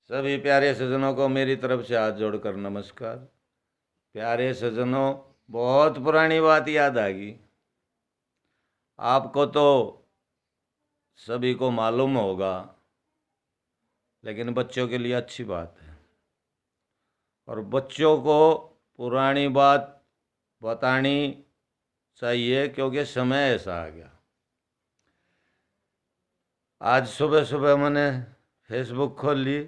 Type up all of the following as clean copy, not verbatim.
सभी प्यारे सज्जनों को मेरी तरफ से हाथ जोड़कर नमस्कार। प्यारे सज्जनों, बहुत पुरानी बात याद आ गई। आपको तो सभी को मालूम होगा, लेकिन बच्चों के लिए अच्छी बात है। और बच्चों को पुरानी बात बतानी चाहिए, क्योंकि समय ऐसा आ गया। आज सुबह सुबह मैंने फेसबुक खोल ली,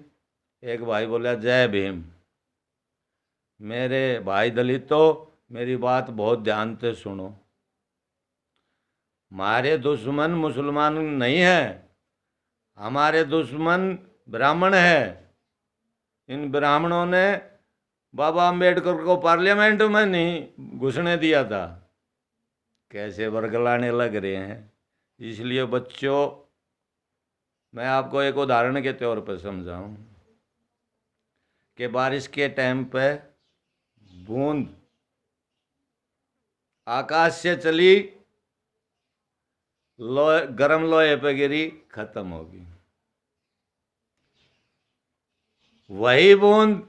एक भाई बोला जय भीम। मेरे भाई दलितों, मेरी बात बहुत ध्यान से सुनो। हमारे दुश्मन मुसलमान नहीं है, हमारे दुश्मन ब्राह्मण है। इन ब्राह्मणों ने बाबा अंबेडकर को पार्लियामेंट में नहीं घुसने दिया था। कैसे वर्गलाने लग रहे हैं। इसलिए बच्चों, मैं आपको एक उदाहरण के तौर पर समझाऊं कि बारिश के टाइम पे बूंद आकाश से चली, गर्म लोहे पे गिरी, खत्म होगी। वही बूंद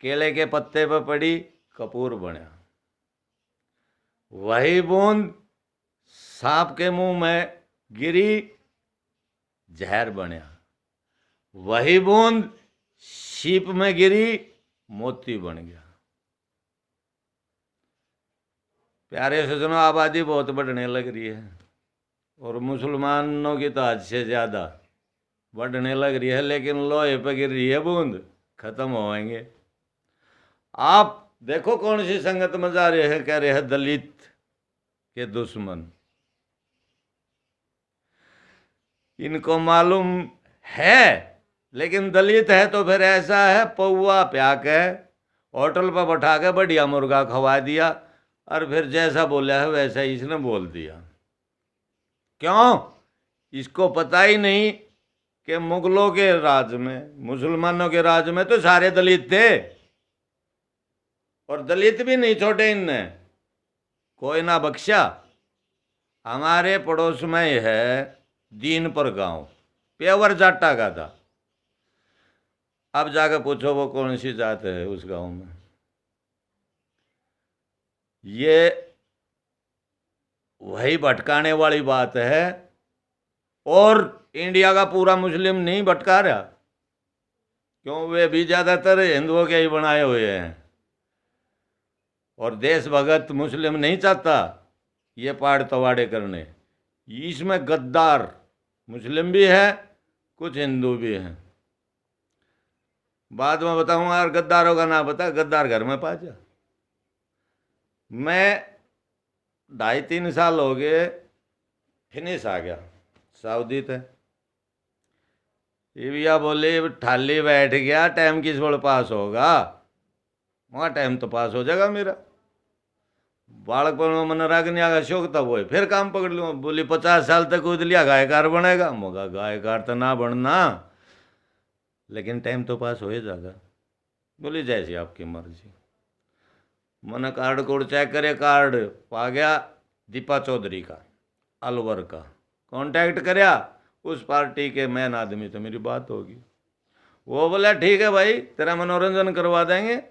केले के पत्ते पे पड़ी, कपूर बना। वही बूंद सांप के मुंह में गिरी, जहर बना। वही बूंद सीप में गिरी, मोती बन गया। प्यारे सज्जनों, आबादी बहुत बढ़ने लग रही है और मुसलमानों की तो हद से ज़्यादा बढ़ने लग रही है, लेकिन लोहे पे गिर रही है बूंद, खत्म होएंगे। आप देखो कौन सी संगत में जा रहे हैं, कह रहे हैं दलित के दुश्मन। इनको मालूम है, लेकिन दलित है तो फिर ऐसा है, पौवा प्या के होटल पर बैठा के बढ़िया मुर्गा खवा दिया और फिर जैसा बोला है वैसा ही इसने बोल दिया। क्यों? इसको पता ही नहीं कि मुगलों के राज में, मुसलमानों के राज में तो सारे दलित थे, और दलित भी नहीं छोड़े इनने, कोई ना बख्शा। हमारे पड़ोस में है दीनपुर गांव, पेवर जाटा का था। अब जाकर पूछो वो कौन सी जात है उस गांव में। ये वही भटकाने वाली बात है, और इंडिया का पूरा मुस्लिम नहीं भटका रहा, क्यों? वे भी ज़्यादातर हिंदुओं के ही बनाए हुए हैं, और देशभगत मुस्लिम नहीं चाहता ये पाड़ तवाड़े करने। इसमें गद्दार मुस्लिम भी है, कुछ हिंदू भी हैं। बाद में बताऊंगा, और गद्दारों का नाम बता, गद्दार घर में पा जा। मैं 2.5-3 साल हो गए, फिनिश आ गया सऊदी थे। इविया बोली ठाली बैठ गया, टाइम किस वोड़ पास होगा? वहाँ टाइम तो पास हो जाएगा मेरा। बालकपन में मन रागने का शौक था, वो फिर काम पकड़ लूँ। बोली 50 साल तक कूद लिया, गायकार बनेगा। मगा गायकार तो ना बनना, लेकिन टाइम तो पास हो ही जाएगा। बोली जैसी आपकी मर्जी। मैंने कार्ड कोड चेक करे, कार्ड पा गया दीपा चौधरी का, अलवर का। कांटेक्ट करया उस पार्टी के मेन आदमी, तो मेरी बात होगी। वो बोला ठीक है भाई, तेरा मनोरंजन करवा देंगे,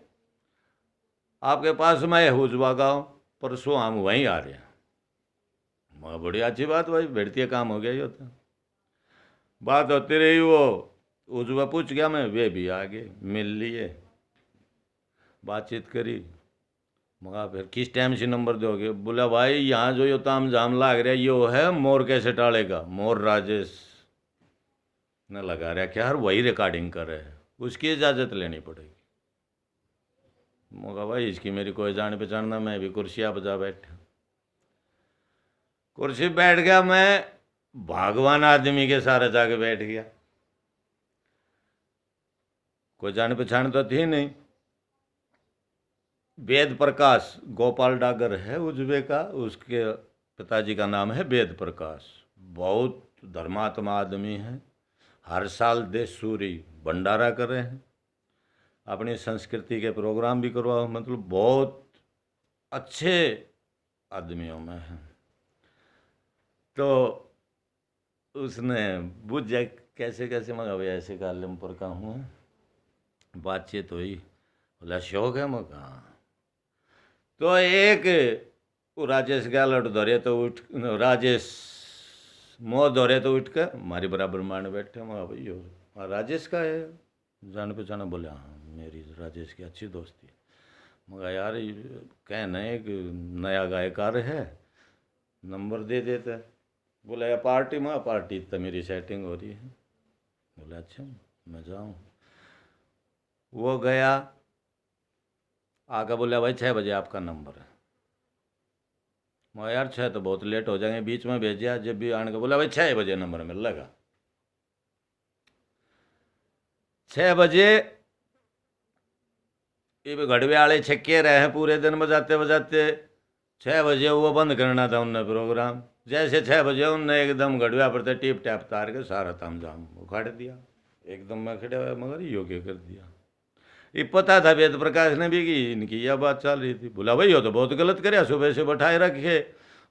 आपके पास में हुजवा गाँव, परसों हम वहीं आ रहे हैं। मैं बड़ी अच्छी बात भाई, बैठती काम हो गया ही होता। बात होती रही, वो उजवा पूछ गया, मैं वे भी आ गए, मिल लिए, बातचीत करी। मगा फिर किस टाइम से नंबर दोगे? बोला भाई यहाँ जो यो ताम झाम लाग रहा है, यो है मोर कैसे टालेगा, मोर राजेश ने लगा रहा क्या यार, वही रिकॉर्डिंग कर रहे हैं, उसकी इजाज़त लेनी पड़ेगी। मगा भाई इसकी मेरी कोई जान पहचान ना, मैं भी कुर्सियाँ बजा बैठा। कुर्सी बैठ गया, मैं भगवान आदमी के सारे जाके बैठ गया। कोई जान पहचान तो थी नहीं। वेद प्रकाश गोपाल डागर है उजबे का, उसके पिताजी का नाम है वेद प्रकाश। बहुत धर्मात्मा आदमी है। हर साल देश सूरी भंडारा कर रहे हैं, अपनी संस्कृति के प्रोग्राम भी करवाओ, मतलब बहुत अच्छे आदमियों में है। तो उसने बुझ जाए कैसे कैसे मगा भाई ऐसे कालमपुर का हूँ, बातचीत हुई, बोला शौक है मगा। तो एक वो राजेश गहलोत दौरे तो उठ, राजेश मोह दौरे तो उठ कर हमारी बराबर मान बैठे। मगा भाई हो राजेश का है जान पहचाना? बोले हाँ मेरी राजेश की अच्छी दोस्ती। मगा यार कहना है एक नया गायकार है, नंबर दे देता है। बोला या पार्टी में, पार्टी तो मेरी सेटिंग हो रही है। बोला अच्छा मैं जाऊँ। वो गया, आकर बोला भाई 6 बजे आपका नंबर है। मैं यार 6 तो बहुत लेट हो जाएंगे, बीच में भेजिया जब भी आने का। बोला भाई 6 बजे नंबर मिल लगा। 6 बजे ये घड़वे वाले छक्के रहे हैं पूरे दिन बजाते बजाते। 6 बजे वो बंद करना था उनने प्रोग्राम। जैसे 6 बजे उनने एकदम घड़वा पर से टिप टैप तार के सारा तामझाम उखाड़ दिया। एकदम मैं खड़े हुआ मगर यो क्या कर दिया। ये पता था वेद प्रकाश ने भी कि इनकी यह बात चल रही थी। बोला भाई यो तो बहुत गलत करे, सुबह से बैठाए रखे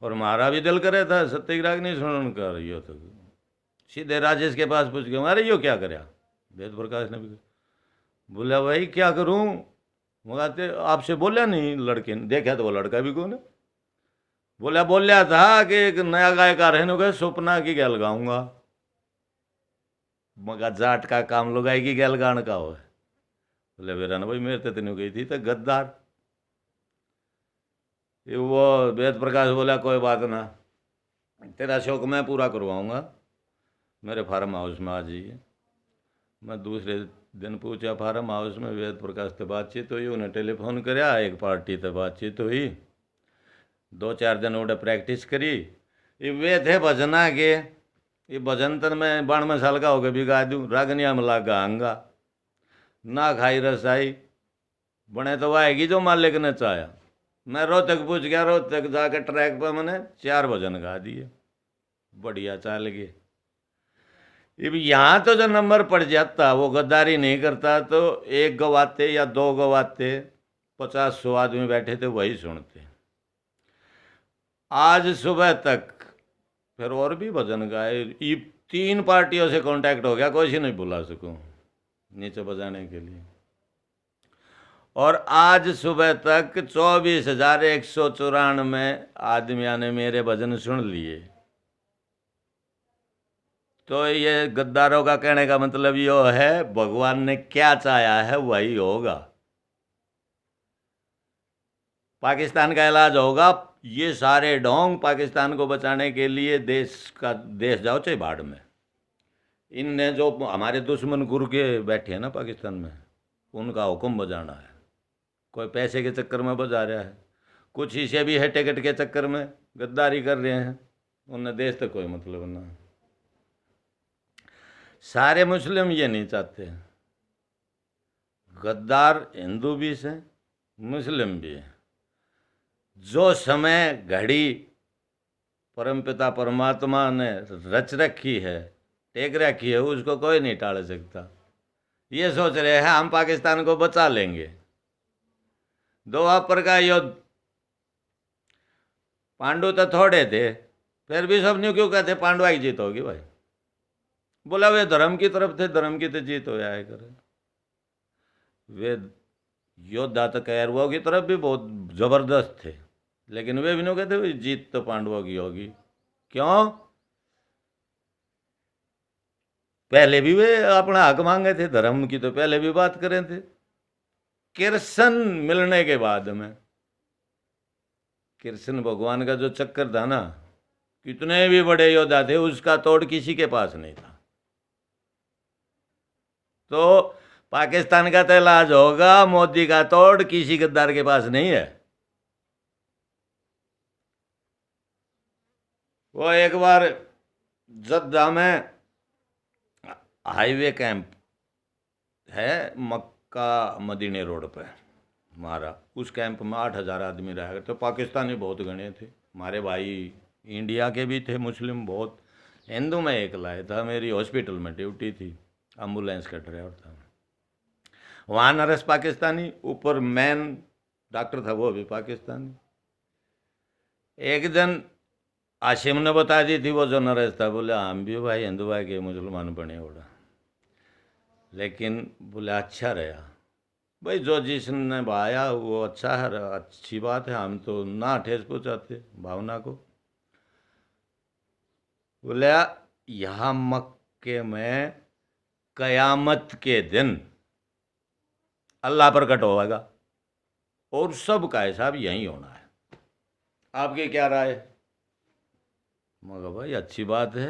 और हमारा भी दिल करे था सत्यग्राह नहीं सुन कर। यो तो सीधे राजेश के पास पूछ गया अरे यो क्या करे। वेद प्रकाश ने भी बोला भाई क्या करूं, मगाते आपसे बोला नहीं लड़के ने? देखा तो वो लड़का भी कौन है। बोला था कि एक नया गायकार है ना सपना की गैल गाऊंगा। मगा जाट का काम लगाई की गैल गान का हो। बोले बेरा ना भाई मेरे तो नहीं गई थी तो गद्दार। ये वो वेद प्रकाश बोला कोई बात ना, तेरा शौक मैं पूरा करवाऊंगा, मेरे फार्म हाउस में आ जाइए। मैं दूसरे दिन पूछा फार्म हाउस में, वेद प्रकाश से बातचीत हुई, उन्हें टेलीफोन कराया, एक पार्टी से बातचीत हुई, 2-4 दिन उन्हें प्रैक्टिस करी। ये वे थे भजना के, ये भजन तन में 92 साल का होकर भी गा दूँ, रागनिया में लाग गाऊंगा ना खाई रसाई बने तो आएगी जो मालिक ने चाया। मैं रोहतक पूछ गया, रोहतक जाकर ट्रैक पर मैंने 4 भजन गा दिए, बढ़िया चाल गए। अब यहाँ तो जो नंबर पड़ जाता वो गद्दारी नहीं करता तो एक गवाते या 2 गवाते 50-100 आदमी बैठे थे वही सुनते। आज सुबह तक फिर और भी भजन गाए। ये 3 पार्टियों से कांटेक्ट हो गया, कोई से नहीं बुला सकूं नीचे बजाने के लिए। और आज सुबह तक 24,194 आदमियों ने मेरे भजन सुन लिए। तो ये गद्दारों का कहने का मतलब यो है भगवान ने क्या चाहा है वही होगा। पाकिस्तान का इलाज होगा। ये सारे ढोंग पाकिस्तान को बचाने के लिए देश जाओ चाहे बाढ़ में। इनने जो हमारे दुश्मन गुरु के बैठे हैं ना पाकिस्तान में, उनका हुक्म बजाना है। कोई पैसे के चक्कर में बजा रहा है, कुछ हिस्से भी है टिकट के चक्कर में गद्दारी कर रहे हैं। उन्हें देश तक कोई मतलब ना। सारे मुस्लिम ये नहीं चाहते। गद्दार हिंदू भी हैं, मुस्लिम भी हैं। जो समय घड़ी परमपिता परमात्मा ने रच रखी है, टेक रखी है, उसको कोई नहीं टाल सकता। ये सोच रहे हैं हम पाकिस्तान को बचा लेंगे। दोवापर का युद्ध पांडु तो थोड़े थे, फिर भी सब न्यू क्यों कहते पांडवा की जीत होगी भाई। बोला वे धर्म की तरफ थे, धर्म की तो जीत हो जाए करे। वे योद्धा तो कैरवों की तरफ भी बहुत जबरदस्त थे, लेकिन वे भी नहीं कहते जीत तो पांडवों की होगी। क्यों? पहले भी वे अपना हक मांगे थे, धर्म की तो पहले भी बात करे थे। कृष्ण मिलने के बाद में कृष्ण भगवान का जो चक्कर था ना, कितने भी बड़े योद्धा थे उसका तोड़ किसी के पास नहीं था। तो पाकिस्तान का तो इलाज होगा, मोदी का तोड़ किसी गद्दार के पास नहीं है। वो एक बार जद्दा में हाईवे कैंप है मक्का मदीने रोड पे हमारा, उस कैंप में 8,000 आदमी रह गए। तो पाकिस्तानी बहुत गणे थे, हमारे भाई इंडिया के भी थे, मुस्लिम बहुत। हिंदू में एक लाया था, मेरी हॉस्पिटल में ड्यूटी थी, एम्बुलेंस का ड्राइवर था। वहाँ नर्स पाकिस्तानी, ऊपर मैन डॉक्टर था वो भी पाकिस्तानी। एक दिन आशिम ने बता दी थी वो जो नरेश था, बोले हम भी भाई हिंदू भाई के मुसलमान बने उड़ा, लेकिन बोले अच्छा रहा भाई, जो जिसने भाया वो अच्छा है, अच्छी बात है, हम तो ना ठेस पहुँचाते भावना को। बोले यहाँ मक्के में कयामत के दिन अल्लाह प्रकट होगा और सबका हिसाब यहीं होना है, आपकी क्या राय है? मगर भाई अच्छी बात है,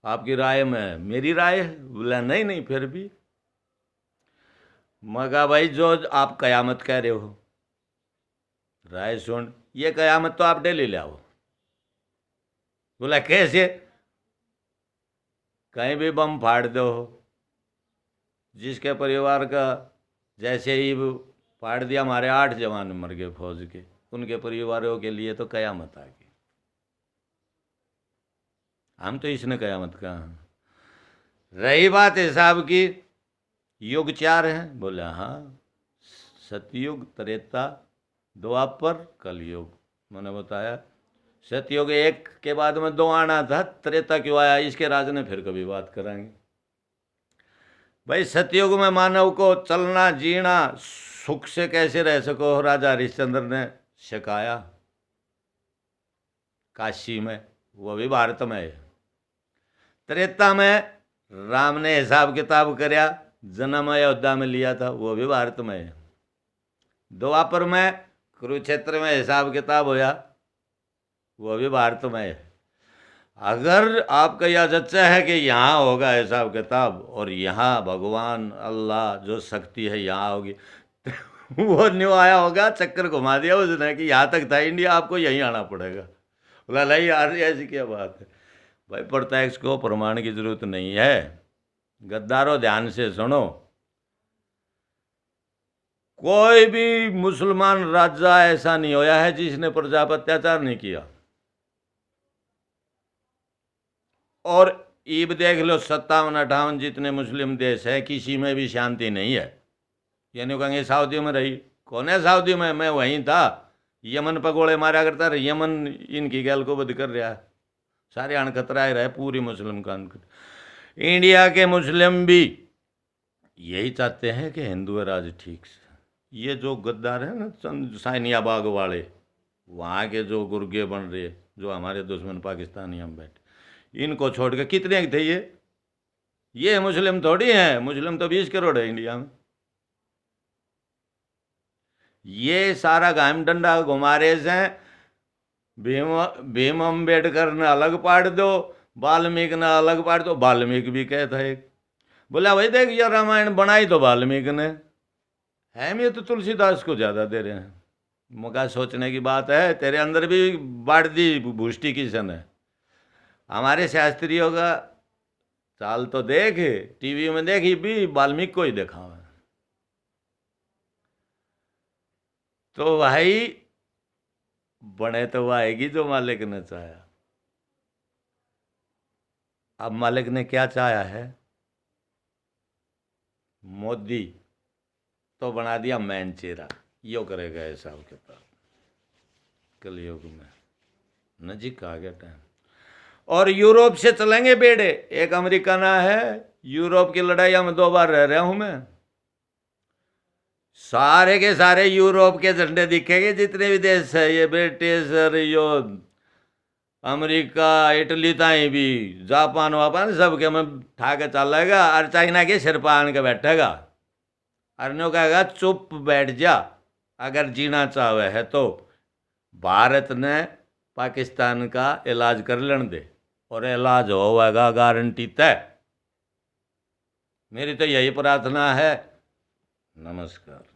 आपकी राय में मेरी राय है। बोला नहीं नहीं फिर भी। मगर भाई जो आप कयामत कह रहे हो, राय सुन, ये कयामत तो आप डेली ले आओ। बोला कैसे? कहीं भी बम फाड़ दो, जिसके परिवार का जैसे ही फाड़ दिया, हमारे 8 जवान मर गए फौज के, उनके परिवारों के लिए तो कयामत आ गई। हम तो इसने कयामत कहा। रही बात हिसाब की, युग 4 हैं। बोले हाँ, सतयुग, त्रेता, द्वापर, कलयुग। मैंने बताया सतयुग 1 के बाद में 2 आना था, त्रेता क्यों आया इसके राज ने फिर कभी बात कराएंगे। भाई सतयुग में मानव को चलना जीना सुख से कैसे रह सको, राजा हरिश्चंद्र ने सिखाया काशी में, वो भी भारत में है। त्रेता में राम ने हिसाब किताब करया, जन्म अयोध्या में लिया था, वो भी भारत में है। द्वापर में कुरुक्षेत्र में हिसाब किताब होया, वो भी भारत में है। अगर आपका यह सच्चा है कि यहाँ होगा हिसाब किताब और यहाँ भगवान अल्लाह जो शक्ति है यहाँ होगी, तो वो न्यू आया होगा, चक्कर घुमा दिया उसने कि यहाँ तक था इंडिया, आपको यहीं आना पड़ेगा। बोला नहीं यार ऐसी क्या बात है। भाई प्रत्यक्ष को प्रमाण की जरूरत नहीं है। गद्दारों ध्यान से सुनो, कोई भी मुसलमान राजा ऐसा नहीं होया है जिसने प्रजा पर अत्याचार नहीं किया। और ईब देख लो, 57-58 जितने मुस्लिम देश हैं, किसी में भी शांति नहीं है। यानी कहेंगे सऊदी में रही, कौन है सऊदी में? मैं वहीं था, यमन पर गोले मारा करता रहा, यमन इनकी गैल को बद कर रहा है, सारे अण खतरा रहे पूरी मुस्लिम का। इंडिया के मुस्लिम भी यही चाहते हैं कि हिंदू राज ठीक से। ये जो गद्दार है ना साइनिया बाग वाले, वहाँ के जो गुर्गे बन रहे, जो हमारे दुश्मन पाकिस्तानी हम बैठे, इनको छोड़ के कितने थे ये मुस्लिम थोड़ी हैं, मुस्लिम तो 20 करोड़ है इंडिया में। ये सारा गायम डंडा घुमा रहे हैं। भीम अम्बेडकर ने अलग पाड़ दो, वाल्मीकि ने अलग पाड़ दो। वाल्मीकि भी कहता है, बोला भाई देख ये रामायण बनाई तो वाल्मीकि ने, अहमियत तो तुलसीदास को ज़्यादा दे रहे हैं। मौका सोचने की बात है, तेरे अंदर भी बाढ़ दी भूष्टि किसन है। हमारे शास्त्रियों का चाल तो देख, टीवी में देखी भी वाल्मीकि को ही देखा हुआ। तो भाई बने तो वो आएगी जो मालिक ने चाहा। अब मालिक ने क्या चाहा है? मोदी तो बना दिया मैन चेहरा, यो करेगा हिसाब किताब कलयुग में, नजीक आ गया टाइम। और यूरोप से चलेंगे बेड़े। एक अमेरिका ना है, यूरोप की लड़ाई में 2 बार रह रहा हूं मैं, सारे के सारे यूरोप के झंडे दिखेंगे जितने भी देश है, ये ब्रिटिश और यो अमेरिका इटली ताई भी, जापान वापान सबके में ठा के चलेगा। और चाइना के सिर पान के बैठेगा और नो कहेगा चुप बैठ जा अगर जीना चाहे है तो। भारत ने पाकिस्तान का इलाज कर लेने दे, और इलाज होगा गारंटी तय। मेरी तो यही प्रार्थना है। नमस्कार।